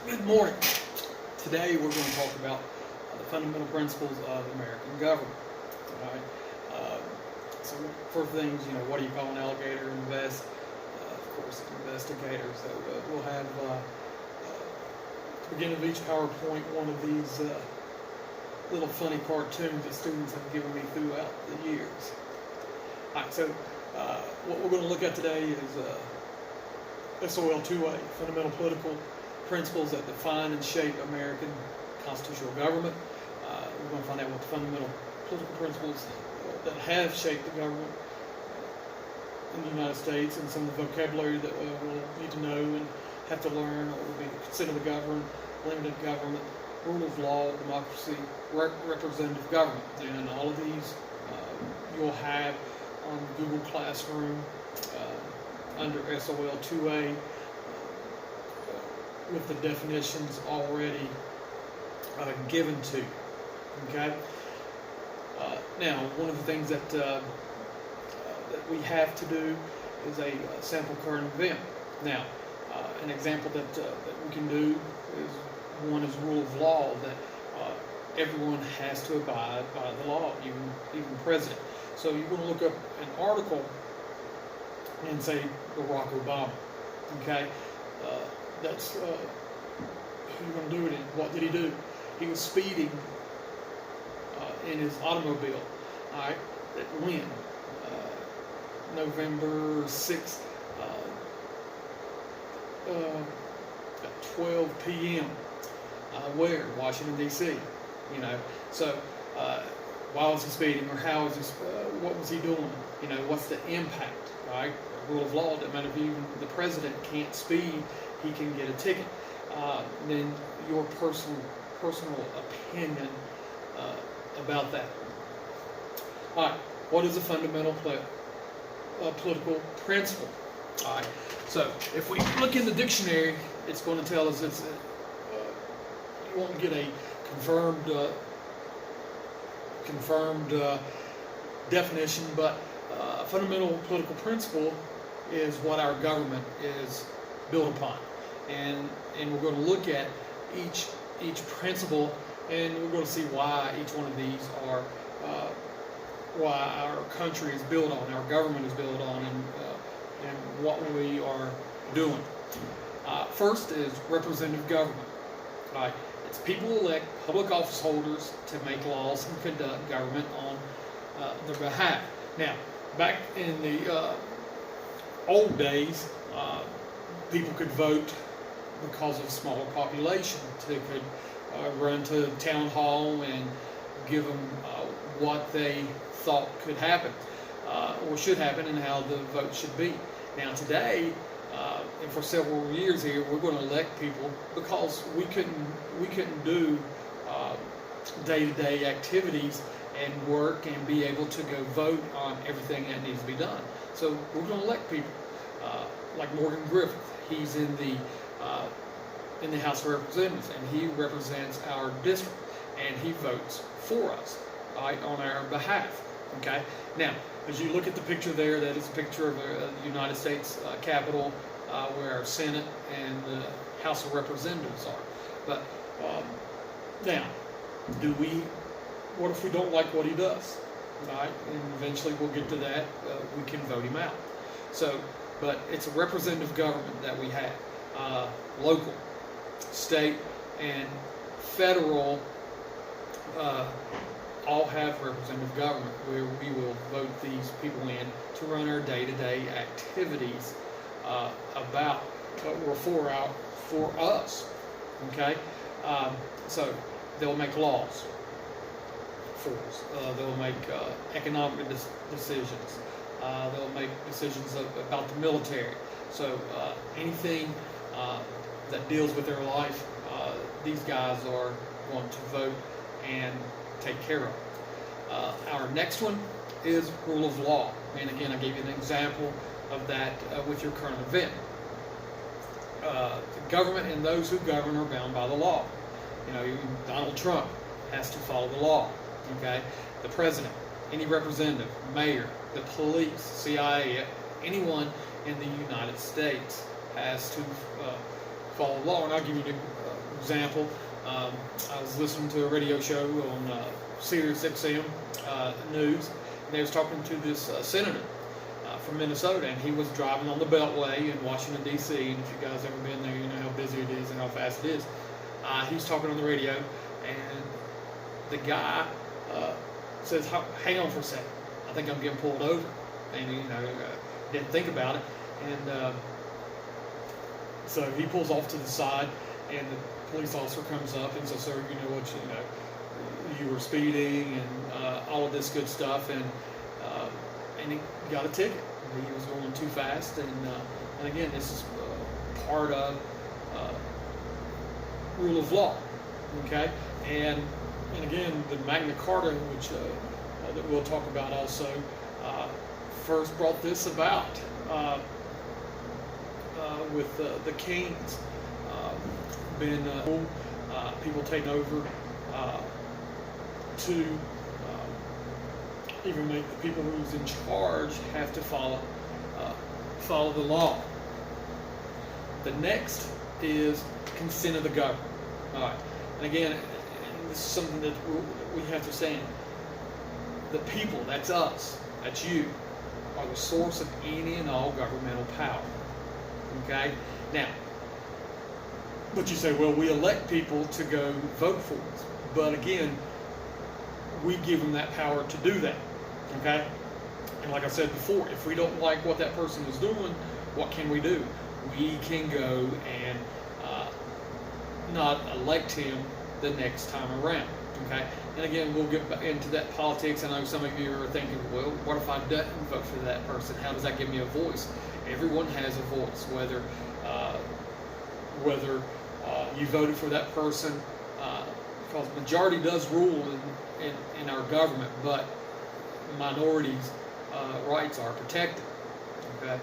Good morning. Today we're going to talk about the fundamental principles of American government. All right. So for things, what do you call an alligator? Invest. Of course, investigator. So we'll have at the beginning of each PowerPoint one of these little funny cartoons that students have given me throughout the years. All right. So what we're going to look at today is SOL 2A, fundamental political principles that define and shape American constitutional government. We're going to find out what the fundamental political principles that have shaped the government in the United States, and some of the vocabulary that we'll need to know and have to learn. It will be consider the government, limited government, rule of law, democracy, representative government. And all of these you'll have on Google Classroom under SOL 2A. With the definitions already given to you. Okay. Now, one of the things that we have to do is a sample current event. Now, an example that we can do is one is rule of law, that everyone has to abide by the law, even the president. So you're going to look up an article and say Barack Obama. Okay. That's who you're going to do it in. What did he do? He was speeding in his automobile. All right, at when? November 6th, at 12 p.m. Where? Washington, D.C. So why was he speeding, or how was he? What was he doing? What's the impact? Right? Rule of law. That matter if even the president can't speed, he can get a ticket. Then your personal opinion about that. All right, what is a fundamental political principle? All right, so if we look in the dictionary, it's going to tell us it's you won't get a confirmed definition, but fundamental political principle is what our government is built upon. And we're going to look at each principle, and we're going to see why each one of these are why our country is built on, our government is built on, and what we are doing. First is representative government. Right? It's people elect public office holders to make laws and conduct government on their behalf. Now, back in the old days, people could vote because of a smaller population. They could run to town hall and give them what they thought could happen or should happen, and how the vote should be. Now today, and for several years here, we're going to elect people because we couldn't do day-to-day activities and work and be able to go vote on everything that needs to be done. So we're going to elect people like Morgan Griffith. He's in the House of Representatives, and he represents our district, and he votes for us, right, on our behalf. Okay. Now, as you look at the picture there, that is a picture of the United States Capitol, where our Senate and the House of Representatives are. But now, what if we don't like what he does? Right, and eventually we'll get to that. We can vote him out. So, but it's a representative government that we have. Local, state, and federal all have representative government, where we will vote these people in to run our day-to-day activities about what were for us. Okay, so they'll make laws for us. They'll make economic decisions. They'll make decisions about the military. So anything that deals with their life, these guys are going to vote and take care of. Our next one is rule of law. And again, I gave you an example of that with your current event. The government and those who govern are bound by the law. Even Donald Trump has to follow the law. Okay, the president, any representative, mayor, the police, CIA, anyone in the United States has to follow law. And I'll give you example, I was listening to a radio show on Sirius XM News, and they was talking to this senator from Minnesota, and he was driving on the Beltway in Washington, D.C., and if you guys ever been there, you know how busy it is and how fast it is. He was talking on the radio, and the guy says, hang on for a second, I think I'm getting pulled over. And didn't think about it, and so he pulls off to the side, and the police officer comes up and says, sir, you were speeding and all of this good stuff, and he got a ticket. He was going too fast, and again, this is part of rule of law, okay? And again, the Magna Carta, which that we'll talk about also, first brought this about with the kings being people taking over to even make the people who's in charge have to follow the law. The next is consent of the government. All right, and again, and this is something that we have to say. The people, that's us, that's you, are the source of any and all governmental power. Okay? Now, but you say, well, we elect people to go vote for us. But again, we give them that power to do that. Okay? And like I said before, if we don't like what that person is doing, what can we do? We can go and not elect him the next time around. Okay? And again, we'll get into that politics. I know some of you are thinking, well, what if I don't vote for that person? How does that give me a voice? Everyone has a voice, whether you voted for that person, because the majority does rule in our government, but minorities' rights are protected. Okay,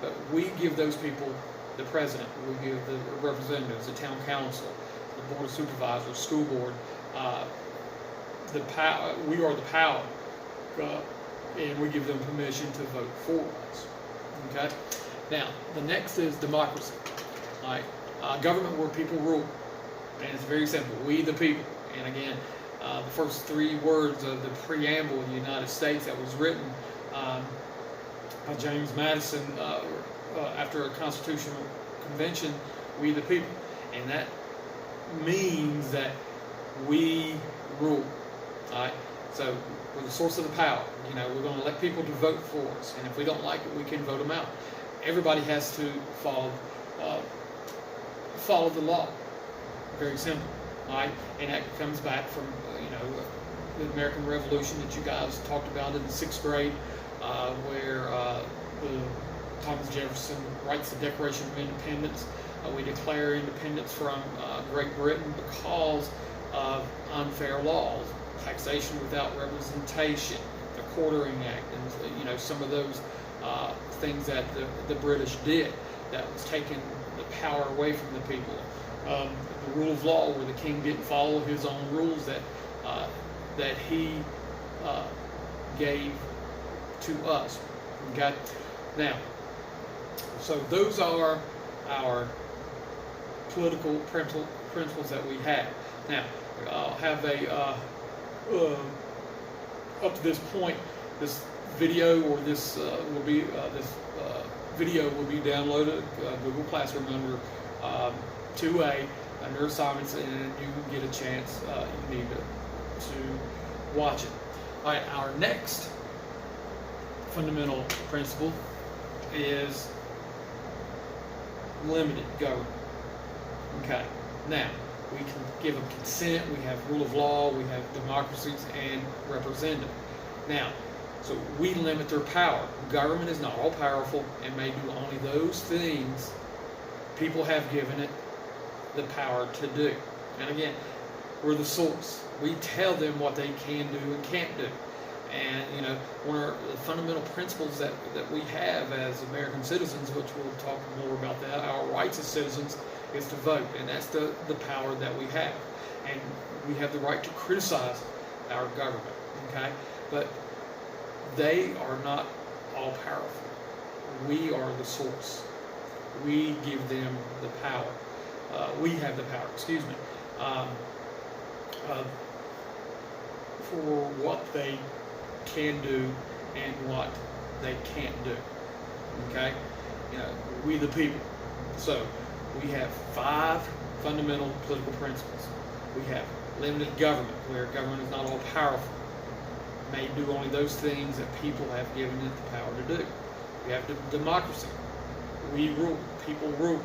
but we give those people the president, we give the representatives, the town council, the board of supervisors, school board. The power. We are the power, and we give them permission to vote for us. Okay. Now, the next is democracy. All right, government where people rule, and it's very simple. We the people. And again, the first three words of the preamble of the United States that was written by James Madison after a constitutional convention. We the people, and that means that we rule. All right, so we're the source of the power. We're going to elect people to vote for us, and if we don't like it, we can vote them out. Everybody has to follow the law. Very simple. All right, and that comes back from the American Revolution that you guys talked about in the 6th grade, where Thomas Jefferson writes the Declaration of Independence. We declare independence from Great Britain because of unfair laws, taxation without representation, the Quartering Act, and some of those things that the British did that was taking the power away from the people. The rule of law, where the king didn't follow his own rules that he gave to us. Okay, now, so those are our political principles that we have. Now, I'll have up to this point, this video or this video will be downloaded Google Classroom under 2A under assignments, and you can get a chance. You need to watch it. All right, our next fundamental principle is limited government. Okay, now we can give them consent, we have rule of law, we have democracies and representative. Now, so we limit their power. Government is not all powerful and may do only those things people have given it the power to do. And again, we're the source. We tell them what they can do and can't do. And one of the fundamental principles that we have as American citizens, which we'll talk more about that, our rights as citizens, is to vote, and that's the power that we have. And we have the right to criticize our government, okay? But they are not all powerful. We are the source. We give them the power. we have the power, um, uh, for what they can do and what they can't do. Okay, we the people. So we have 5 fundamental political principles. We have limited government, where government is not all powerful, may do only those things that people have given it the power to do. We have democracy. We rule. People rule.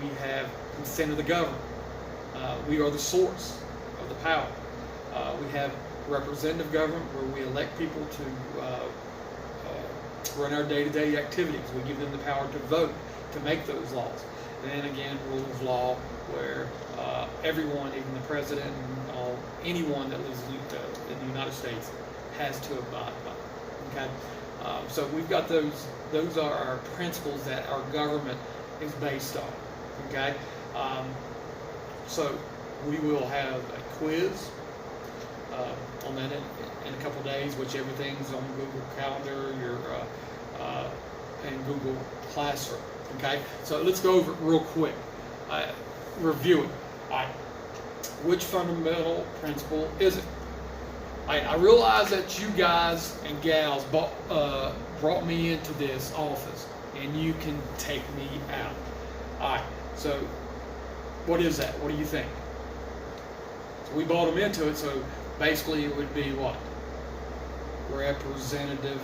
We have consent of the government. We are the source of the power. We have representative government, where we elect people to run our day-to-day activities. We give them the power to vote, to make those laws. And then again, rule of law, where everyone, even the president and anyone that lives in the United States, has to abide by. Okay, so we've got those. Those are our principles that our government is based on. Okay, so we will have a quiz on that in a couple days, which everything's on Google Calendar, and Google Classroom. Okay, so let's go over it real quick. Review it. All right. Which fundamental principle is it? All right, I realize that you guys and gals brought me into this office, and you can take me out. All right, so what is that? What do you think? So we brought them into it, so basically it would be what? Representative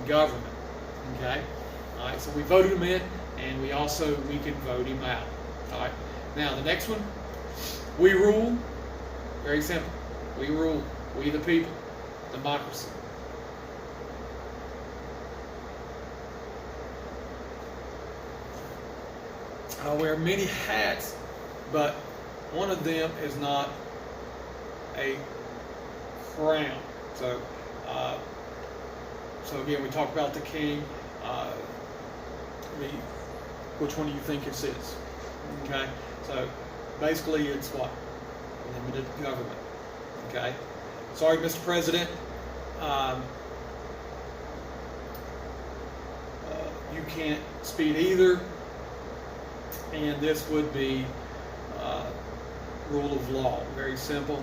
government. Okay? All right, so we voted him in, and we can vote him out. All right, now the next one, we rule. Very simple. We rule. We the people. Democracy. I wear many hats, but one of them is not a crown. So, again, we talk about the king. Which one do you think this is? Okay, so basically it's what? Limited government. Okay, sorry, Mr. President. You can't speed either, and this would be rule of law. Very simple.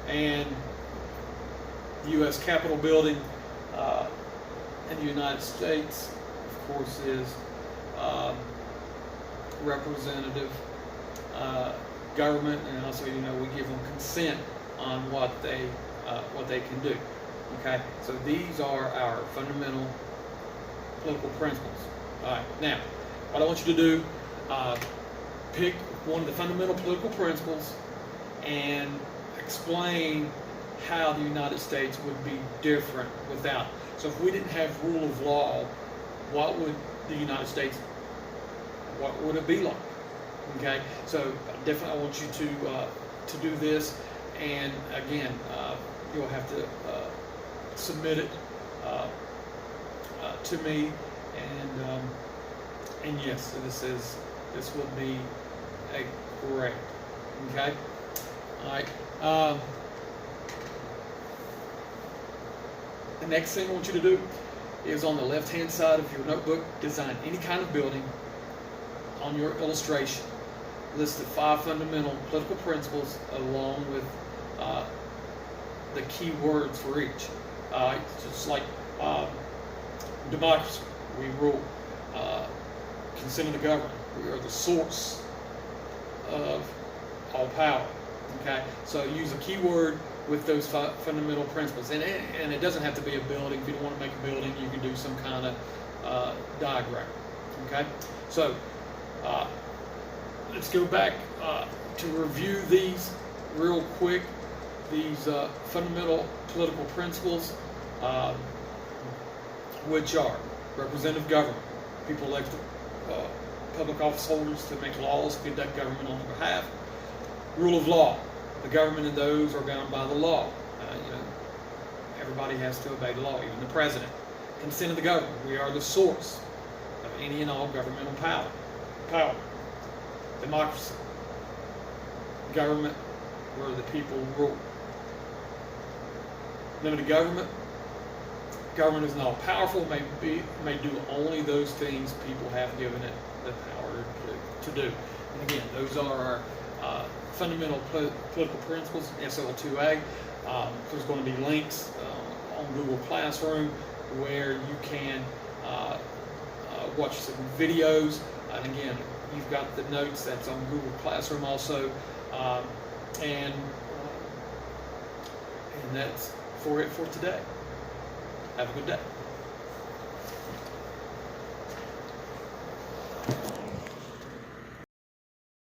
And the U.S. Capitol building in the United States, of course, is representative government, and also, we give them consent on what they can do. Okay, so these are our fundamental political principles. All right, now what I want you to do, pick one of the fundamental political principles and explain how the United States would be different without. So if we didn't have rule of law, what would the United States, what would it be like? Okay, so definitely I want you to do this, and again, you'll have to submit it to me, and yes, this will be a great. Okay, all right. The next thing I want you to do is on the left-hand side of your notebook, design any kind of building. On your illustration, list the 5 fundamental political principles along with the key words for each. Just like democracy, we rule. Consent of the government, we are the source of all power. Okay, so use a key word with those 5 fundamental principles, and it doesn't have to be a building. If you don't want to make a building, you can do some kind of diagram. Okay, so let's go back to review these real quick. These fundamental political principles, which are representative government, people elect public office holders to make laws, conduct government on their behalf. Rule of law, the government and those are bound by the law. Everybody has to obey the law, even the president. Consent of the government, we are the source of any and all governmental power. Democracy, government where the people rule. Limited government, government is not all powerful, may do only those things people have given it the power to do. And again, those are our fundamental political principles, SOL 2A. There's going to be links on Google Classroom where you can watch some videos. And again, you've got the notes that's on Google Classroom also. And that's for it for today. Have a good day.